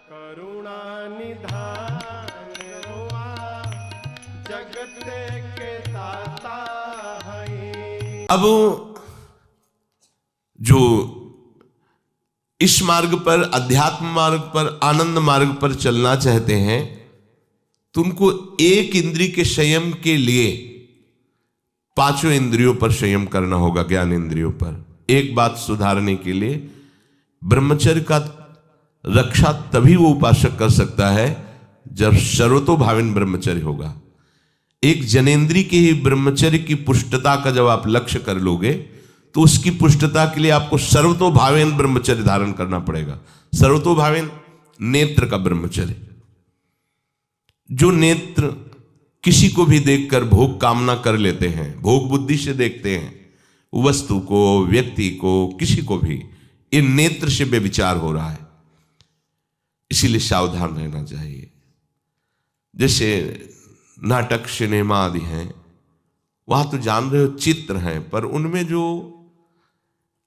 करुणा निधान हुआ जगत के ताता है। अब जो इस मार्ग पर, अध्यात्म मार्ग पर, आनंद मार्ग पर चलना चाहते हैं तो उनको एक इंद्रिय के संयम के लिए पांचों इंद्रियों पर संयम करना होगा। ज्ञान इंद्रियों पर एक बात सुधारने के लिए ब्रह्मचर्य का रक्षा तभी वो उपासक कर सकता है जब सर्वतोभाविन ब्रह्मचर्य होगा। एक जनेन्द्रीय के ही ब्रह्मचर्य की पुष्टता का जब आप लक्ष्य कर लोगे तो उसकी पुष्टता के लिए आपको सर्वतोभावेन ब्रह्मचर्य धारण करना पड़ेगा। सर्वतोभावेन नेत्र का ब्रह्मचर्य, जो नेत्र किसी को भी देखकर भोग कामना कर लेते हैं, भोग बुद्धि से देखते हैं वस्तु को, व्यक्ति को, किसी को भी, ये नेत्र से बेविचार हो रहा है। इसीलिए सावधान रहना चाहिए। जैसे नाटक, सिनेमा आदि हैं, वहां तो जान रहे हो चित्र हैं, पर उनमें जो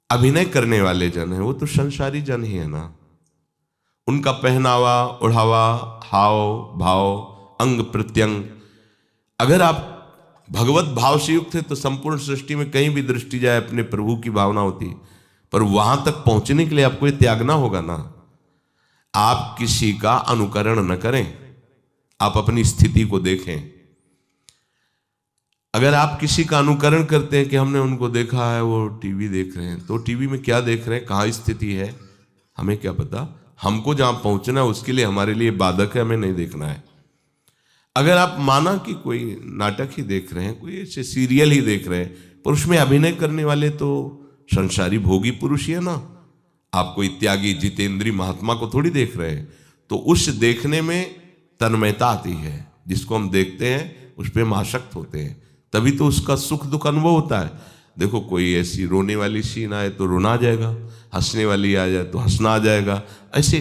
अभिनय करने वाले जन हैं वो तो संसारी जन ही है ना। उनका पहनावा, ओढ़ावा, हाव भाव, अंग प्रत्यंग, अगर आप भगवत भाव से युक्त है तो संपूर्ण सृष्टि में कहीं भी दृष्टि जाए अपने प्रभु की भावना होती है। पर वहां तक पहुंचने के लिए आपको ये त्यागना होगा ना। आप किसी का अनुकरण न करें, आप अपनी स्थिति को देखें। अगर आप किसी का अनुकरण करते हैं कि हमने उनको देखा है, वो टीवी देख रहे हैं, तो टीवी में क्या देख रहे हैं, कहाँ स्थिति है, हमें क्या पता। हमको जहां पहुंचना है उसके लिए हमारे लिए बाधक है, हमें नहीं देखना है। अगर आप माना कि कोई नाटक ही देख रहे हैं, कोई ऐसे सीरियल ही देख रहे हैं, पर उसमें अभिनय करने वाले तो संसारी भोगी पुरुष ही है ना। आप कोई त्यागी जितेंद्रीय महात्मा को थोड़ी देख रहे हैं। तो उस देखने में तन्मयता आती है, जिसको हम देखते हैं उस पर हम आसक्त होते हैं, तभी तो उसका सुख दुख अनुभव होता है। देखो कोई ऐसी रोने वाली सीन आए तो रोना आ जाएगा, हंसने वाली आ जाए तो हंसना आ जाएगा, ऐसे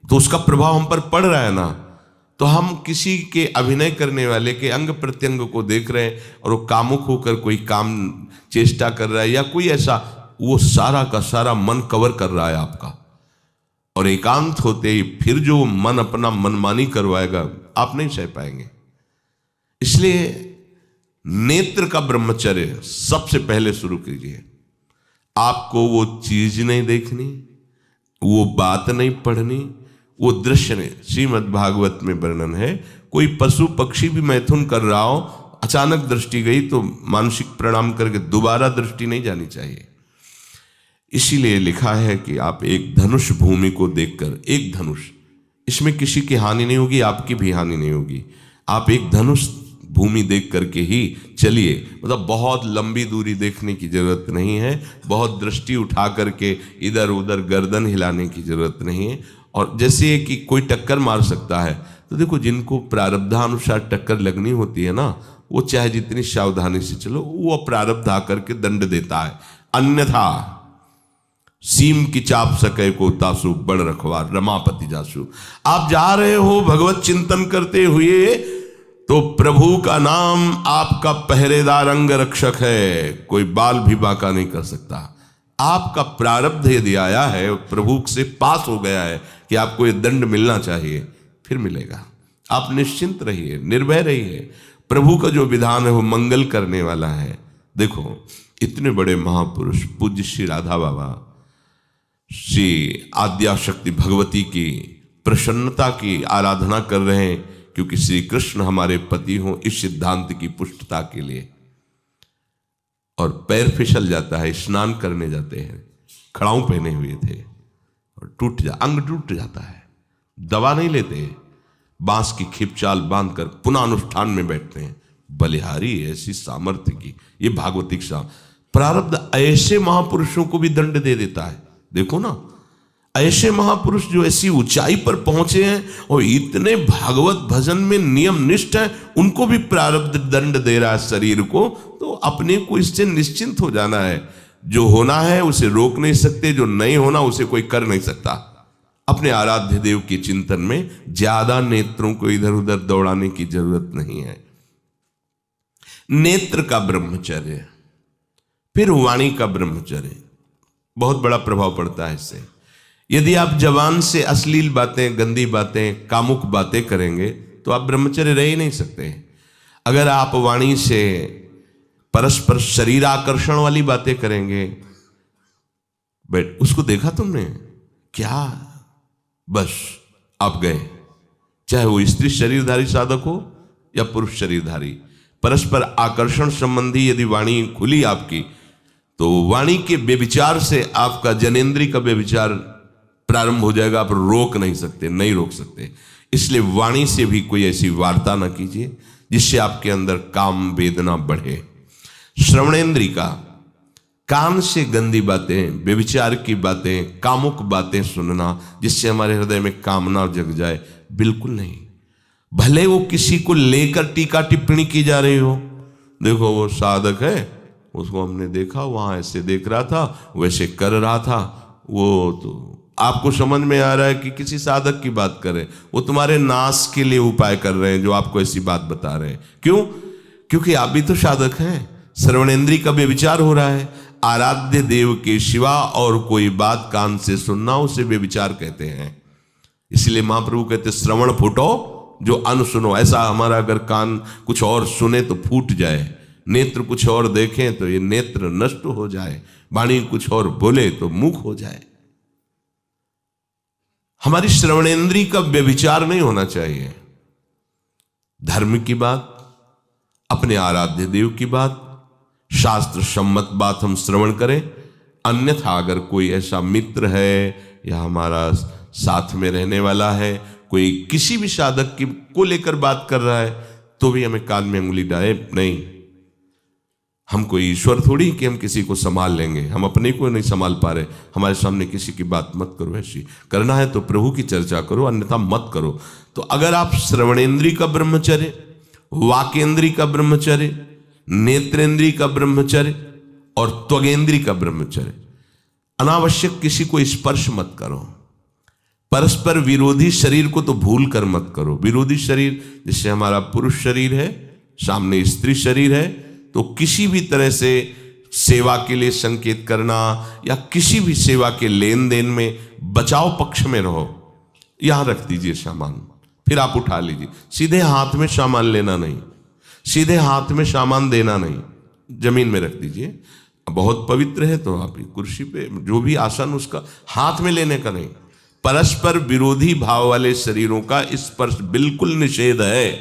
तो उसका प्रभाव हम पर पड़ रहा है ना। तो हम किसी के अभिनय करने वाले के अंग प्रत्यंग को देख रहे हैं और वो कामुक होकर कोई काम चेष्टा कर रहा है या कोई ऐसा, वो सारा का सारा मन कवर कर रहा है आपका। और एकांत होते ही फिर जो मन अपना मनमानी करवाएगा आप नहीं सह पाएंगे। इसलिए नेत्र का ब्रह्मचर्य सबसे पहले शुरू कीजिए। आपको वो चीज नहीं देखनी, वो बात नहीं पढ़नी, वो दृश्य नहीं। श्रीमद् भागवत में वर्णन है, कोई पशु पक्षी भी मैथुन कर रहा हो, अचानक दृष्टि गई तो मानसिक प्रणाम करके दोबारा दृष्टि नहीं जानी चाहिए। इसीलिए लिखा है कि आप एक धनुष भूमि को देखकर, एक धनुष, इसमें किसी की हानि नहीं होगी, आपकी भी हानि नहीं होगी। आप एक धनुष भूमि देख करके ही चलिए। मतलब बहुत लंबी दूरी देखने की जरूरत नहीं है, बहुत दृष्टि उठा करके इधर उधर गर्दन हिलाने की जरूरत नहीं है। और जैसे कि कोई टक्कर मार सकता है, तो देखो जिनको प्रारब्धानुसार टक्कर लगनी होती है ना, वो चाहे जितनी सावधानी से चलो, वो प्रारब्ध आकर के दंड देता है। अन्यथा सीम की चाप सके को तासु बड़ रखवार रमापति जासु। आप जा रहे हो भगवत चिंतन करते हुए तो प्रभु का नाम आपका पहरेदार अंग रक्षक है, कोई बाल भी बांका नहीं कर सकता। आपका प्रारब्ध यदि आया है, प्रभु से पास हो गया है कि आपको ये दंड मिलना चाहिए, फिर मिलेगा। आप निश्चिंत रहिए, निर्भय रहिए। प्रभु का जो विधान है वो मंगल करने वाला है। देखो इतने बड़े महापुरुष पूज्य श्री राधा बाबा, श्री आद्याशक्ति भगवती की प्रसन्नता की आराधना कर रहे हैं, क्योंकि श्री कृष्ण हमारे पति हों, इस सिद्धांत की पुष्टता के लिए। और पैर फिसल जाता है, स्नान करने जाते हैं, खड़ाऊ पहने हुए थे और अंग टूट जाता है, दवा नहीं लेते, बांस की खिपचाल बांधकर पुनः अनुष्ठान में बैठते हैं। बलिहारी ऐसी सामर्थ्य की, ये भागवतिक प्रारब्ध ऐसे महापुरुषों को भी दंड दे देता है। देखो ना, ऐसे महापुरुष जो ऐसी ऊंचाई पर पहुंचे हैं और इतने भागवत भजन में नियम निष्ठ हैं, उनको भी प्रारब्ध दंड दे रहा है शरीर को। तो अपने को इससे निश्चिंत हो जाना है। जो होना है उसे रोक नहीं सकते, जो नहीं होना उसे कोई कर नहीं सकता। अपने आराध्य देव के चिंतन में ज्यादा नेत्रों को इधर उधर दौड़ाने की जरूरत नहीं है। नेत्र का ब्रह्मचर्य, फिर वाणी का ब्रह्मचर्य, बहुत बड़ा प्रभाव पड़ता है इससे। यदि आप जबान से अश्लील बातें, गंदी बातें, कामुक बातें करेंगे तो आप ब्रह्मचर्य रह ही नहीं सकते। अगर आप वाणी से परस्पर शरीर आकर्षण वाली बातें करेंगे, बट उसको देखा तुमने क्या, बस आप गए। चाहे वो स्त्री शरीरधारी साधक हो या पुरुष शरीरधारी, परस्पर आकर्षण संबंधी यदि वाणी खुली आपकी, तो वाणी के व्यभिचार से आपका जनेंद्री का व्यभिचार प्रारंभ हो जाएगा। आप रोक नहीं सकते, नहीं रोक सकते। इसलिए वाणी से भी कोई ऐसी वार्ता ना कीजिए जिससे आपके अंदर काम वेदना बढ़े। श्रवणेंद्री का, कान से गंदी बातें, व्यभिचार की बातें, कामुक बातें सुनना जिससे हमारे हृदय में कामना जग जाए, बिल्कुल नहीं। भले वो किसी को लेकर टीका टिप्पणी की जा रही हो, देखो वो साधक है, उसको हमने देखा वहां ऐसे देख रहा था, वैसे कर रहा था, वो तो आपको समझ में आ रहा है कि किसी साधक की बात कर रहे हैं, वो तुम्हारे नाश के लिए उपाय कर रहे हैं जो आपको ऐसी बात बता रहे हैं। क्यों? क्योंकि आप भी तो साधक हैं। श्रवणेंद्री का व्यभिचार हो रहा है। आराध्य देव के सिवा और कोई बात कान से सुनना उसे व्यभिचार कहते हैं। इसलिए महाप्रभु कहते श्रवण फूटो जो अन सुनो। ऐसा हमारा अगर कान कुछ और सुने तो फूट जाए, नेत्र कुछ और देखें तो ये नेत्र नष्ट हो जाए, वाणी कुछ और बोले तो मुख हो जाए। हमारी श्रवणेंद्री का व्यभिचार नहीं होना चाहिए। धर्म की बात, अपने आराध्य देव की बात, शास्त्र सम्मत बात हम श्रवण करें। अन्यथा अगर कोई ऐसा मित्र है या हमारा साथ में रहने वाला है, कोई किसी भी साधक की को लेकर बात कर रहा है, तो भी हमें कान में उंगली डाले नहीं। हम कोई ईश्वर थोड़ी कि हम किसी को संभाल लेंगे, हम अपने को नहीं संभाल पा रहे। हमारे सामने किसी की बात मत करो, ऐसी करना है तो प्रभु की चर्चा करो, अन्यथा मत करो। तो अगर आप श्रवणेंद्री का ब्रह्मचर्य, वाकेंद्री का ब्रह्मचर्य, नेत्रेंद्री का ब्रह्मचर्य और त्वगेंद्री का ब्रह्मचर्य, अनावश्यक किसी को स्पर्श मत करो। परस्पर विरोधी शरीर को तो भूल कर मत करो। विरोधी शरीर जिससे हमारा पुरुष शरीर है, सामने स्त्री शरीर है, तो किसी भी तरह से सेवा के लिए संकेत करना या किसी भी सेवा के लेन देन में बचाव पक्ष में रहो। यहां रख दीजिए सामान, फिर आप उठा लीजिए। सीधे हाथ में सामान लेना नहीं, सीधे हाथ में सामान देना नहीं, जमीन में रख दीजिए। बहुत पवित्र है तो आप कुर्सी पे जो भी आसन उसका हाथ में लेने का नहीं। परस्पर विरोधी भाव वाले शरीरों का स्पर्श बिल्कुल निषेध है,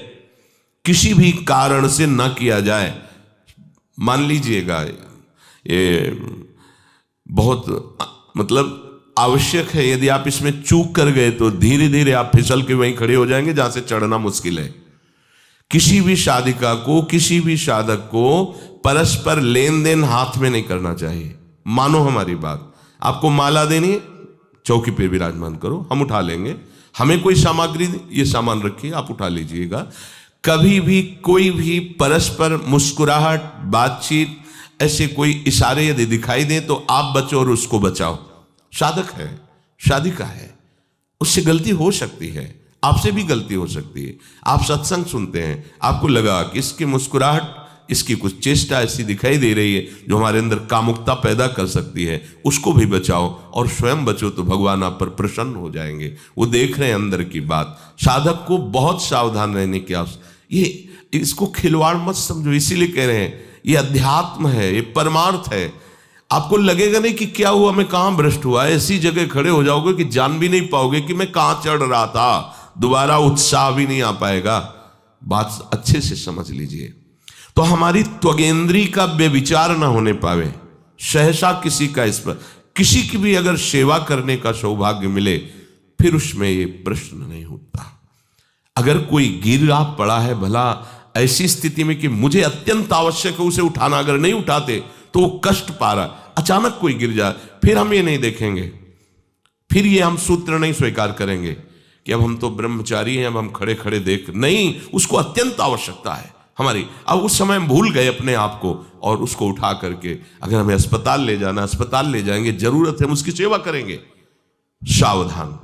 किसी भी कारण से न किया जाए। मान लीजिएगा ये बहुत मतलब आवश्यक है, यदि आप इसमें चूक कर गए तो धीरे धीरे आप फिसल के वहीं खड़े हो जाएंगे जहां से चढ़ना मुश्किल है। किसी भी साधिका को, किसी भी साधक को परस्पर लेन देन हाथ में नहीं करना चाहिए। मानो हमारी बात, आपको माला देनी, चौकी पे विराजमान करो, हम उठा लेंगे। हमें कोई सामग्री, ये सामान रखिए, आप उठा लीजिएगा। कभी भी कोई भी परस्पर मुस्कुराहट, बातचीत, ऐसे इशारे इशारे यदि दिखाई दें तो आप बचो और उसको बचाओ। साधक है, साधिका है, उससे गलती हो सकती है, आपसे भी गलती हो सकती है। आप सत्संग सुनते हैं, आपको लगा कि इसकी मुस्कुराहट, इसकी कुछ चेष्टा ऐसी दिखाई दे रही है जो हमारे अंदर कामुकता पैदा कर सकती है, उसको भी बचाओ और स्वयं बचो, तो भगवान आप पर प्रसन्न हो जाएंगे। वो देख रहे हैं अंदर की बात। साधक को बहुत सावधान रहने की आवश्यकता। ये इसको खिलवाड़ मत समझो, इसीलिए कह रहे हैं ये अध्यात्म है, ये परमार्थ है। आपको लगेगा नहीं कि क्या हुआ, मैं कहां भ्रष्ट हुआ, ऐसी जगह खड़े हो जाओगे कि जान भी नहीं पाओगे कि मैं कहां चढ़ रहा था, दोबारा उत्साह भी नहीं आ पाएगा। बात अच्छे से समझ लीजिए। तो हमारी त्वगेंद्री का व्यभिचार ना होने पावे। सहसा किसी का इस पर, किसी की भी अगर सेवा करने का सौभाग्य मिले, फिर उसमें ये प्रश्न नहीं उठता। अगर कोई गिर आप पड़ा है, भला ऐसी स्थिति में कि मुझे अत्यंत आवश्यक है उसे उठाना, अगर नहीं उठाते तो वो कष्ट पा रहा, अचानक कोई गिर जाए, फिर हम ये नहीं देखेंगे, फिर ये हम सूत्र नहीं स्वीकार करेंगे कि अब हम तो ब्रह्मचारी हैं, अब हम खड़े खड़े देख नहीं। उसको अत्यंत आवश्यकता है हमारी। अब उस समय हम भूल गए अपने आप को और उसको उठा करके अगर हमें अस्पताल ले जाना, अस्पताल ले जाएंगे, जरूरत है हम उसकी सेवा करेंगे। सावधान।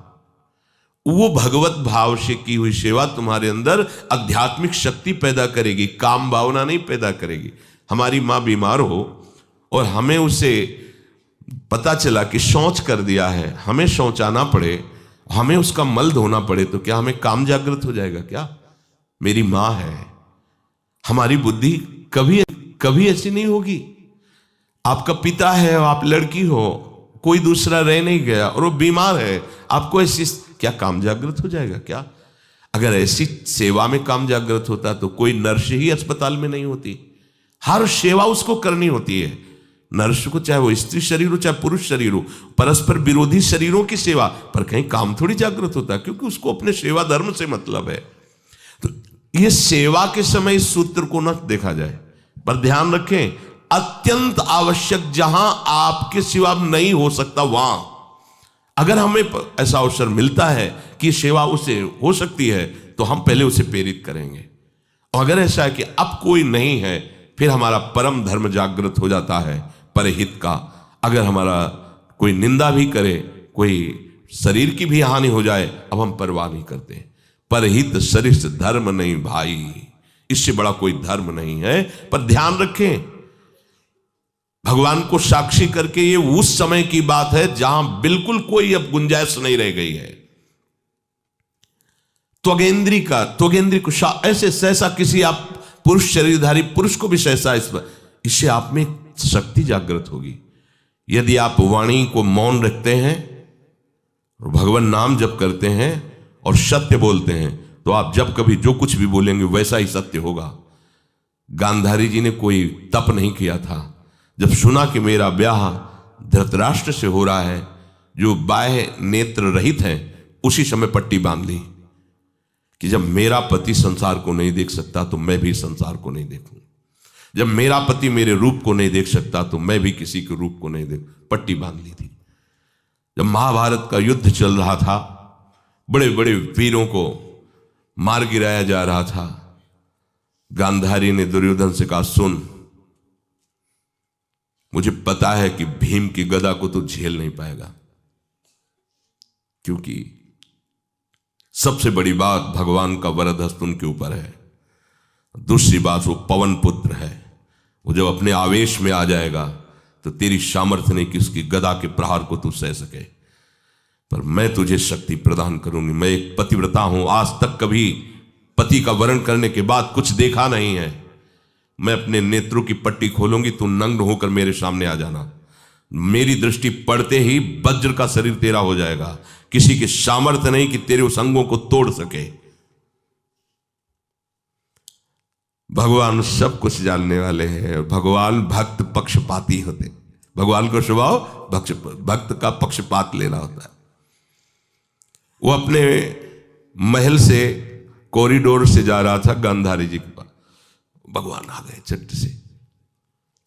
वो भगवत भाव से की हुई सेवा तुम्हारे अंदर आध्यात्मिक शक्ति पैदा करेगी, काम भावना नहीं पैदा करेगी। हमारी माँ बीमार हो और हमें उसे पता चला कि शौच कर दिया है, हमें शौचाना पड़े, हमें उसका मल धोना पड़े, तो क्या हमें काम जागृत हो जाएगा क्या? मेरी मां है, हमारी बुद्धि कभी कभी ऐसी नहीं होगी। आपका पिता है, आप लड़की हो, कोई दूसरा रह नहीं गया और वो बीमार है, आपको ऐसी क्या काम जागृत हो जाएगा क्या? अगर ऐसी सेवा में काम जागृत होता तो कोई नर्स ही अस्पताल में नहीं होती। हर सेवा उसको करनी होती है, नर्स को, चाहे वो स्त्री शरीर हो चाहे पुरुष शरीर हो, परस्पर विरोधी शरीरों की सेवा, पर कहीं काम थोड़ी जागृत होता है, क्योंकि उसको अपने सेवा धर्म से मतलब है। तो ये सेवा के समय इस सूत्र को न देखा जाए, पर ध्यान रखें, अत्यंत आवश्यक जहां आपके सिवा नहीं हो सकता, वहां अगर हमें ऐसा अवसर मिलता है कि सेवा उसे हो सकती है, तो हम पहले उसे प्रेरित करेंगे। और अगर ऐसा है कि अब कोई नहीं है, फिर हमारा परम धर्म जागृत हो जाता है परहित का। अगर हमारा कोई निंदा भी करे, कोई शरीर की भी हानि हो जाए, अब हम परवाह नहीं करते। परहित सरिस धर्म नहीं भाई, इससे बड़ा कोई धर्म नहीं है। पर ध्यान रखें, भगवान को साक्षी करके ये उस समय की बात है जहां बिल्कुल कोई अब गुंजाइश नहीं रह गई है। त्वगेंद्री को ऐसे सहसा किसी आप पुरुष शरीरधारी पुरुष को भी सहसा, इससे आप में शक्ति जागृत होगी। यदि आप वाणी को मौन रखते हैं और भगवान नाम जप करते हैं और सत्य बोलते हैं, तो आप जब कभी जो कुछ भी बोलेंगे वैसा ही सत्य होगा। गांधारी जी ने कोई तप नहीं किया था, जब सुना कि मेरा ब्याह धृतराष्ट्र से हो रहा है जो बाह्य नेत्र रहित है, उसी समय पट्टी बांध ली कि जब मेरा पति संसार को नहीं देख सकता तो मैं भी संसार को नहीं देखूं, जब मेरा पति मेरे रूप को नहीं देख सकता तो मैं भी किसी के रूप को नहीं देख, पट्टी बांध ली थी। जब महाभारत का युद्ध चल रहा था, बड़े बड़े वीरों को मार गिराया जा रहा था, गांधारी ने दुर्योधन से कहा, सुन, मुझे पता है कि भीम की गदा को तू झेल नहीं पाएगा, क्योंकि सबसे बड़ी बात भगवान का वरद हस्त उनके ऊपर है। दूसरी बात, वो पवन पुत्र है, वो जब अपने आवेश में आ जाएगा तो तेरी सामर्थ्य नहीं कि उसकी गदा के प्रहार को तू सह सके, पर मैं तुझे शक्ति प्रदान करूंगी। मैं एक पतिव्रता हूं, आज तक कभी पति का वरण करने के बाद कुछ देखा नहीं है। मैं अपने नेत्रों की पट्टी खोलूंगी, तू नग्न होकर मेरे सामने आ जाना। मेरी दृष्टि पड़ते ही वज्र का शरीर तेरा हो जाएगा, किसी के सामर्थ्य नहीं कि तेरे उस अंगों को तोड़ सके। भगवान सब कुछ जानने वाले हैं। भगवान भक्त पक्षपाती होते, भगवान का स्वभाव भक्त का पक्षपात लेना होता है। वो अपने महल से कॉरिडोर से जा रहा था गांधारी जी के पास, भगवान आ गए चट से,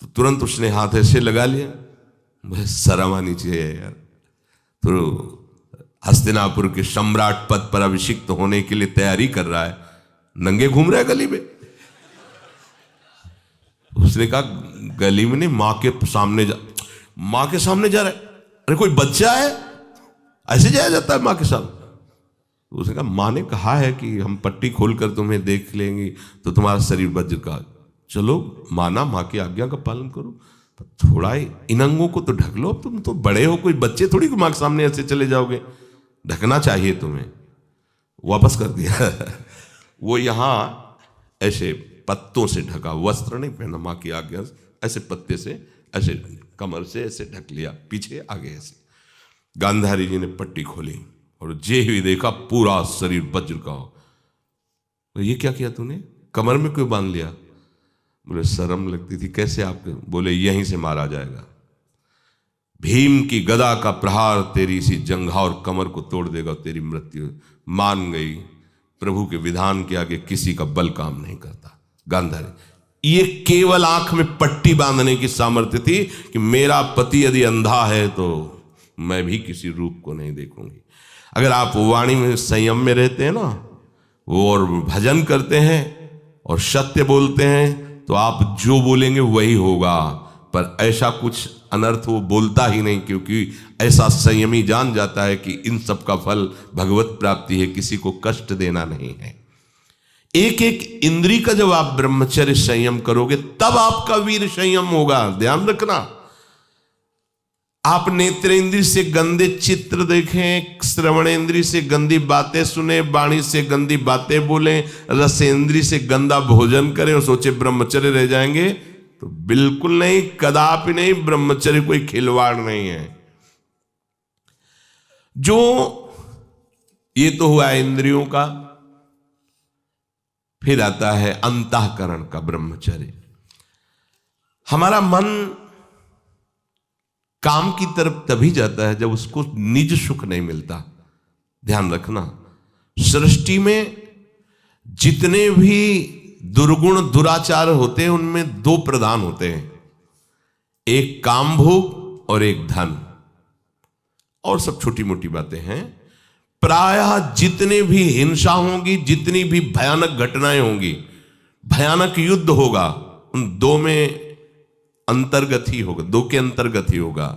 तो तुरंत उसने हाथ ऐसे लगा लिया, मुझे शर्म आनी चाहिए यार, तो हस्तिनापुर के सम्राट पद पर अभिषिक्त होने के लिए तैयारी कर रहा है, नंगे घूम रहा है गली में। उसने कहा, गली में नहीं, मां के सामने जा रहा है। अरे कोई बच्चा है, ऐसे जाया जाता है मां के सामने? उसने कहा, मां ने कहा है कि हम पट्टी खोलकर तुम्हें देख लेंगे तो तुम्हारा शरीर वज्र का, चलो माना, मां की आज्ञा का पालन करो, थोड़ा इन अंगों को तो ढक लो, अब तुम तो बड़े हो, कोई बच्चे थोड़ी मां के सामने ऐसे चले जाओगे, ढकना चाहिए तुम्हें। वापस कर दिया। वो यहां ऐसे पत्तों से ढका, वस्त्र नहीं पहना, मां की आज्ञा, ऐसे पत्ते से ऐसे कमर से ऐसे ढक लिया, पीछे आगे ऐसे। गांधारी जी ने पट्टी खोली और जे ही देखा पूरा शरीर वज्र का। तो ये क्या किया तूने, कमर में क्यों बांध लिया? बोले शर्म लगती थी। कैसे आपके? बोले यहीं से मारा जाएगा, भीम की गदा का प्रहार तेरी इसी जंघा और कमर को तोड़ देगा, तेरी मृत्यु। मान गई, प्रभु के विधान के आगे किसी का बल काम नहीं करता। गांधारी, ये केवल आंख में पट्टी बांधने की सामर्थ्य थी कि मेरा पति यदि अंधा है तो मैं भी किसी रूप को नहीं देखूंगी। अगर आप वाणी में संयम में रहते हैं ना, वो और भजन करते हैं और सत्य बोलते हैं, तो आप जो बोलेंगे वही होगा। पर ऐसा कुछ अनर्थ वो बोलता ही नहीं, क्योंकि ऐसा संयमी जान जाता है कि इन सब का फल भगवत प्राप्ति है, किसी को कष्ट देना नहीं है। एक एक इंद्री का जब आप ब्रह्मचर्य संयम करोगे तब आपका वीर संयम होगा, ध्यान रखना। आप नेत्रेंद्रिय से गंदे चित्र देखें, श्रवणेंद्रिय से गंदी बातें सुने, वाणी से गंदी बातें बोलें, रसेंद्रिय से गंदा भोजन करें और सोचे ब्रह्मचर्य रह जाएंगे, तो बिल्कुल नहीं, कदापि नहीं। ब्रह्मचर्य कोई खिलवाड़ नहीं है। जो ये तो हुआ इंद्रियों का, फिर आता है अंतःकरण का ब्रह्मचर्य। हमारा मन काम की तरफ तभी जाता है जब उसको निज सुख नहीं मिलता। ध्यान रखना, सृष्टि में जितने भी दुर्गुण दुराचार होते हैं उनमें दो प्रधान होते हैं, एक काम भोग और एक धन, और सब छोटी मोटी बातें हैं। प्रायः जितने भी हिंसा होंगी, जितनी भी भयानक घटनाएं होंगी, भयानक युद्ध होगा, उन दो में अंतर्गत ही होगा, दो के अंतर्गत ही होगा।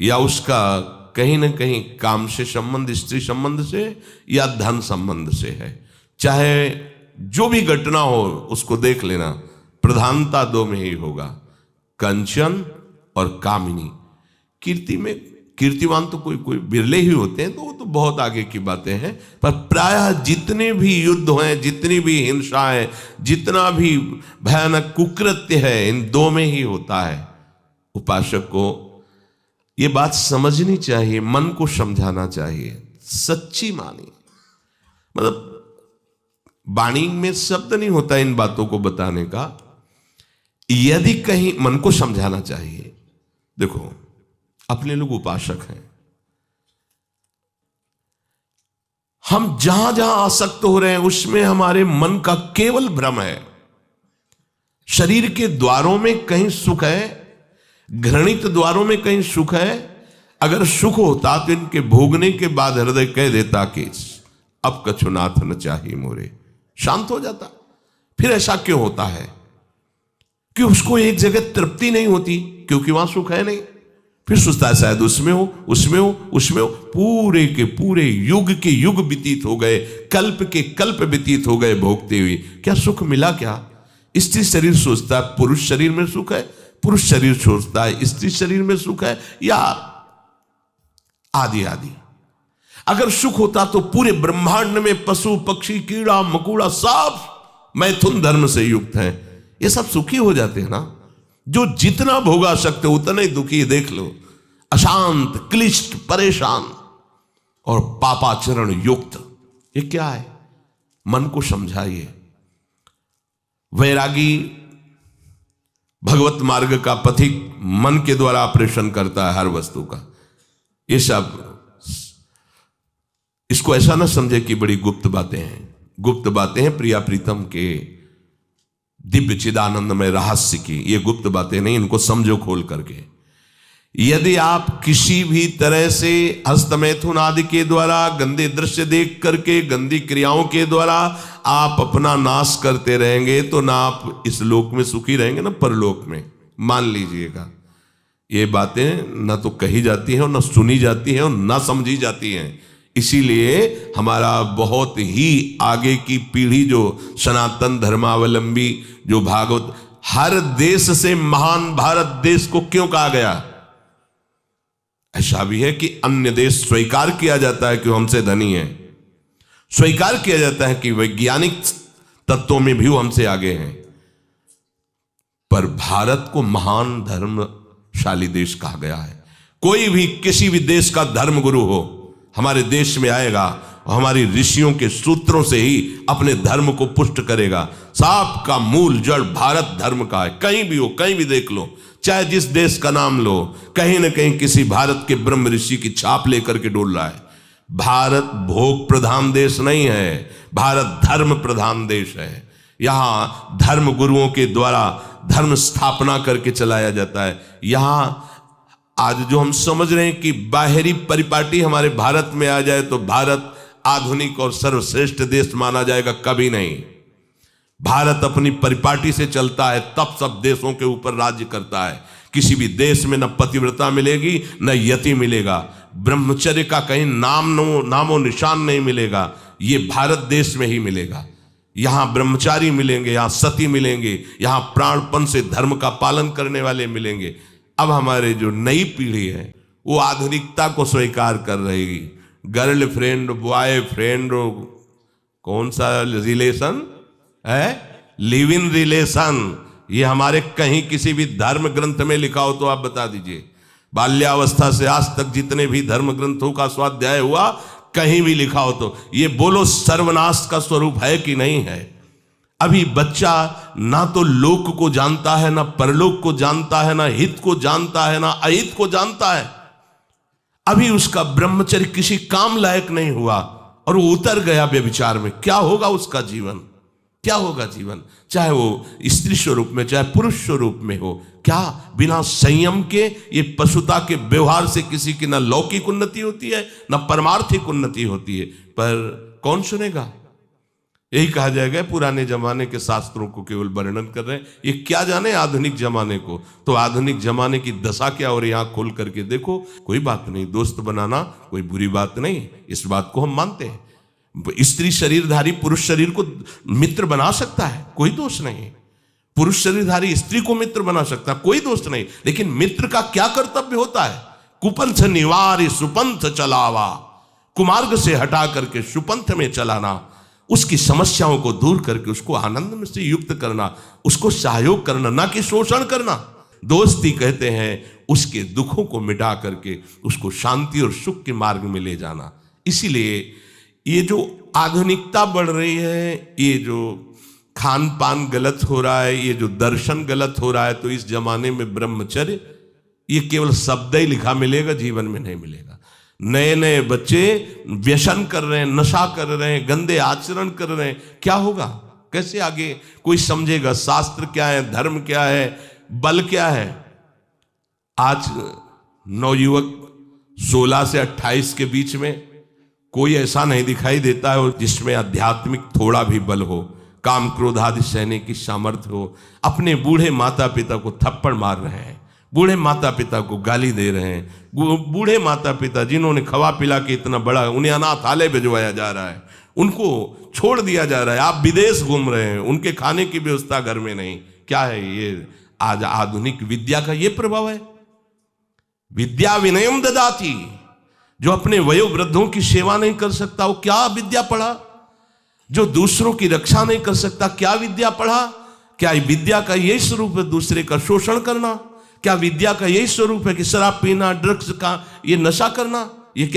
या उसका कहीं ना कहीं काम से संबंध, स्त्री संबंध से या धन संबंध से है। चाहे जो भी घटना हो उसको देख लेना, प्रधानता दो में ही होगा, कंचन और कामिनी। कीर्ति में कीर्तिवान तो कोई कोई बिरले ही होते हैं, तो वो तो बहुत आगे की बातें हैं। पर प्रायः जितने भी युद्ध हैं, जितनी भी हिंसा है, जितना भी भयानक कुकृत्य है, इन दो में ही होता है। उपासक को ये बात समझनी चाहिए, मन को समझाना चाहिए, सच्ची मानी। मतलब वाणी में शब्द नहीं होता इन बातों को बताने का, यदि कहीं मन को समझाना चाहिए। देखो, अपने लोग उपासक हैं, हम जहां जहां आसक्त हो रहे हैं उसमें हमारे मन का केवल भ्रम है। शरीर के द्वारों में कहीं सुख है, घृणित द्वारों में कहीं सुख है। अगर सुख होता तो इनके भोगने के बाद हृदय कह देता कि अब कछुनाथ न चाहिए मोरे, शांत हो जाता। फिर ऐसा क्यों होता है कि उसको एक जगह तृप्ति नहीं होती? क्योंकि वहां सुख है नहीं। फिर सोचता है शायद उसमें हो, उसमें हो, उसमें हो। पूरे के पूरे युग के युग व्यतीत हो गए, कल्प के कल्प व्यतीत हो गए भोगते हुए, क्या सुख मिला? क्या स्त्री शरीर सोचता है पुरुष शरीर में सुख है, पुरुष शरीर सोचता है स्त्री शरीर में सुख है, या आदि आदि। अगर सुख होता तो पूरे ब्रह्मांड में पशु पक्षी कीड़ा मकोड़ा सब मैथुन धर्म से युक्त हैं, ये सब सुखी हो जाते हैं ना। जो जितना भोगा सकते उतना ही दुखी, देख लो, अशांत, क्लिष्ट, परेशान और पापाचरण युक्त। ये क्या है? मन को समझाइए। वैरागी भगवत मार्ग का पथिक मन के द्वारा ऑपरेशन करता है हर वस्तु का। ये सब, इसको ऐसा ना समझे कि बड़ी गुप्त बातें हैं। गुप्त बातें हैं प्रिया प्रीतम के दिव्य चिदानंदमय रहस्य की, ये गुप्त बातें नहीं, इनको समझो खोल करके। यदि आप किसी भी तरह से हस्तमैथुन आदि के द्वारा, गंदे दृश्य देख करके, गंदी क्रियाओं के द्वारा आप अपना नाश करते रहेंगे, तो ना आप इस लोक में सुखी रहेंगे ना परलोक में। मान लीजिएगा, ये बातें ना तो कही जाती हैं और ना सुनी जाती हैं और ना समझी जाती हैं। इसीलिए हमारा बहुत ही आगे की पीढ़ी, जो सनातन धर्मावलंबी, जो भागवत, हर देश से महान भारत देश को क्यों कहा गया? ऐसा भी है कि अन्य देश स्वीकार किया जाता है कि हमसे धनी है, स्वीकार किया जाता है कि वैज्ञानिक तत्वों में भी वो हमसे आगे हैं, पर भारत को महान धर्मशाली देश कहा गया है। कोई भी किसी भी देश का धर्म गुरु हो, हमारे देश में आएगा और हमारी ऋषियों के सूत्रों से ही अपने धर्म को पुष्ट करेगा। साप का मूल जड़ भारत धर्म का है। कहीं भी हो, कहीं भी देख लो, चाहे जिस देश का नाम लो, कहीं ना कहीं किसी भारत के ब्रह्म ऋषि की छाप लेकर के डोल रहा है। भारत भोग प्रधान देश नहीं है, भारत धर्म प्रधान देश है। यहां धर्म गुरुओं के द्वारा धर्म स्थापना करके चलाया जाता है। यहां आज जो हम समझ रहे हैं कि बाहरी परिपाटी हमारे भारत में आ जाए तो भारत आधुनिक और सर्वश्रेष्ठ देश माना जाएगा, कभी नहीं। भारत अपनी परिपाटी से चलता है, तब सब देशों के ऊपर राज्य करता है। किसी भी देश में न पतिव्रता मिलेगी न यति मिलेगा, ब्रह्मचर्य का कहीं नामो निशान नहीं मिलेगा। ये भारत देश में ही मिलेगा। यहां ब्रह्मचारी मिलेंगे, यहां सती मिलेंगे, यहां प्राणपण से धर्म का पालन करने वाले मिलेंगे। अब हमारे जो नई पीढ़ी है वो आधुनिकता को स्वीकार कर रही। गर्लफ्रेंड, बॉयफ्रेंड, कौन सा रिलेशन है? Live in relation. ये हमारे कहीं किसी भी धर्म ग्रंथ में लिखा हो तो आप बता दीजिए। बाल्यावस्था से आज तक जितने भी धर्म ग्रंथों का स्वाध्याय हुआ, कहीं भी लिखा हो तो ये बोलो सर्वनाश का स्वरूप है कि नहीं है? अभी बच्चा ना तो लोक को जानता है, ना परलोक को जानता है, ना हित को जानता है, ना अहित को जानता है। अभी उसका ब्रह्मचर्य किसी काम लायक नहीं हुआ और वो उतर गया व्यभिचार में। क्या होगा उसका जीवन? क्या होगा जीवन? चाहे वो स्त्री स्वरूप में, चाहे पुरुष स्वरूप में हो, क्या बिना संयम के ये पशुता के व्यवहार से किसी की ना लौकिक उन्नति होती है, ना परमार्थिक उन्नति होती है? पर कौन सुनेगा? यही कहा जाएगा पुराने जमाने के शास्त्रों को केवल वर्णन कर रहे हैं, ये क्या जाने आधुनिक जमाने को। तो आधुनिक जमाने की दशा क्या, और यहाँ खोल करके देखो। कोई बात नहीं, दोस्त बनाना कोई बुरी बात नहीं, इस बात को हम मानते हैं। स्त्री शरीरधारी पुरुष शरीर को मित्र बना सकता है, कोई दोष नहीं। पुरुष शरीरधारी स्त्री को मित्र बना सकता है, कोई दोष नहीं। लेकिन मित्र का क्या कर्तव्य होता है? कुपंथ निवार सुपंथ चलावा, कुमार्ग से हटा करके सुपंथ में चलाना, उसकी समस्याओं को दूर करके उसको आनंद में से युक्त करना, उसको सहयोग करना, ना कि शोषण करना। दोस्ती कहते हैं उसके दुखों को मिटा करके उसको शांति और सुख के मार्ग में ले जाना। इसीलिए ये जो आधुनिकता बढ़ रही है, ये जो खान पान गलत हो रहा है, ये जो दर्शन गलत हो रहा है, तो इस जमाने में ब्रह्मचर्य ये केवल शब्द ही लिखा मिलेगा, जीवन में नहीं मिलेगा। नए नए बच्चे व्यसन कर रहे हैं, नशा कर रहे हैं, गंदे आचरण कर रहे हैं। क्या होगा? कैसे आगे कोई समझेगा? शास्त्र क्या है, धर्म क्या है, बल क्या है? आज नवयुवक 16 से 28 के बीच में कोई ऐसा नहीं दिखाई देता है जिसमें आध्यात्मिक थोड़ा भी बल हो, काम क्रोध आदि सहने की सामर्थ्य हो। अपने बूढ़े माता पिता को थप्पड़ मार रहे हैं, बूढ़े माता पिता को गाली दे रहे हैं, बूढ़े माता पिता जिन्होंने खवा पिला के इतना बड़ा, उन्हें अनाथालय भिजवाया जा रहा है, उनको छोड़ दिया जा रहा है। आप विदेश घूम रहे हैं, उनके खाने की व्यवस्था घर में नहीं। क्या है ये? आज आधुनिक विद्या का ये प्रभाव है। विद्या विनयम ददाति, जो अपने वयोवृद्धों की सेवा नहीं कर सकता वो क्या विद्या पढ़ा? जो दूसरों की रक्षा नहीं कर सकता क्या विद्या पढ़ा? क्या विद्या का यही स्वरूप है दूसरे का शोषण करना? क्या विद्या का यही स्वरूप है कि शराब पीना, ड्रग्स का ये नशा करना? ये क्या